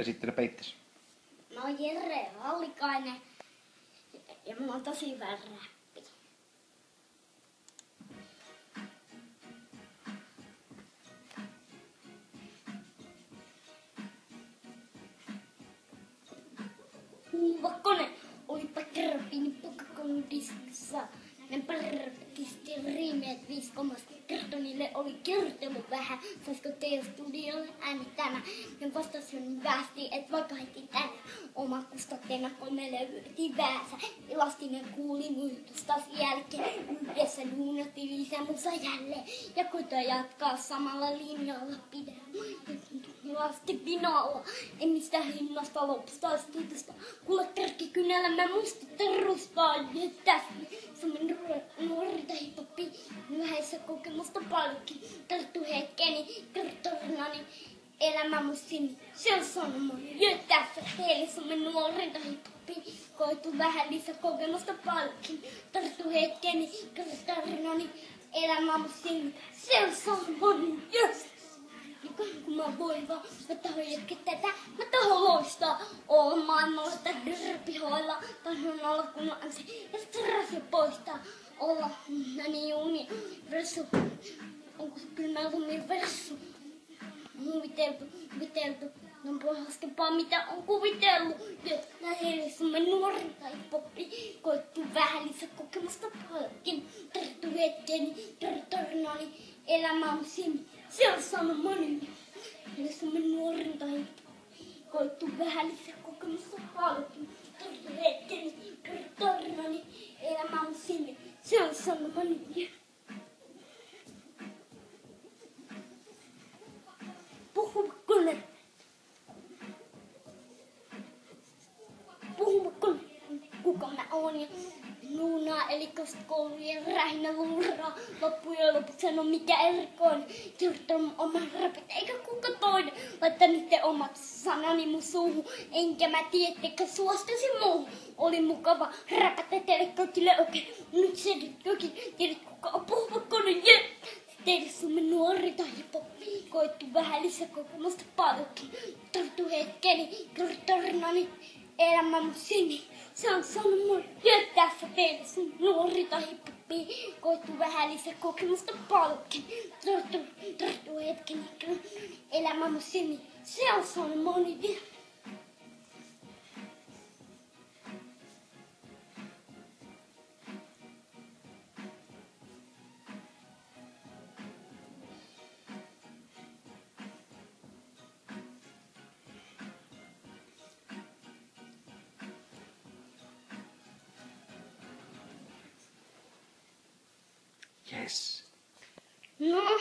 esittele peittäs. Mä oon Jere Hallikainen ja mulla on tosi hyvä räppi. Huuvakone olipa kerran pokakon diskissa. Ne parkisti riimeet viiskomasta. Kertonille oli kertonut vähän, saisko teidän studiolle äänittämään. Ne vastasin västi, et vaikka heti tänään. Oma kustatteena koneelle yritin väänsä. Elastinen kuuli muistusta jälkeen. Yhdessä duunattiin lisää musa jälleen. Ja koita jatkaa samalla linjalla pidellä. Lasti pinalla, ei mistään hinnasta loppusta stiitusta. Kuule kärkikynällä mä musta terrustaa jättäs. Suomen nuorita hiphoppi, vähäisessä kokemusta paljonkin. Tarttu hetkeni, kertorinani, elämä mun sinni. Se on sanoma, jättäs teille Suomen nuorita hiphoppi. Koitu vähän lisää kokemusta paljonkin. Tarttu hetkeni, kertorinani, elämä mun sinni. Se on sanoma, jättäs. Kun mä voin vaan, mä tahdon jatkaa tätä, mä tahdon loistaa. Olla maailmalla tää dyrpihoilla, tahdon olla kun on se, ja strassi poistaa. Olla niin universu, onko se kylmältä universu? Kuviteltu, on pahaskempaa mitä on kuvitellut. Jotka heille Suomen nuorinta hiphoppi, koettu vähän lisää kokemusta paljonkin. Tarttu hetkeni, tarinani, elämä on sinne. Se on sanomani, että Suomen nuorinta hiphoppi, koettu vähän lisää kokemusta paljonkin. Tarttu hetkeni, tarinani, elämä on sinne. Se on sanomani. Puhumakkone, kuka mä oon ja nuunaa eli koulujen rähinä luuraa. Loppujen lopuksi sano mikä erikoinen. Kirjoittanut oman rapit eikä kuka toinen. Laittaa niitten omat sanani mun suuhun. Enkä mä tiettekään suostuisi muuhun. Oli mukava räpätä teille kaikille oikein. Nyt se jokin tiedät kuka on Puhumakkone. Teille Suomen nuorinta hiphoppi, koettu vähän lisää kokemusta paljonkin. Tarttu hetkeni, tarinani, elämä mun sinne. Se on sanonut, että tässä teille Suomen nuorinta hiphoppi, koettu vähän lisää kokemusta paljonkin. Tarttu hetkeni, elämä mun sinne. Se on sanonut. Yes. No.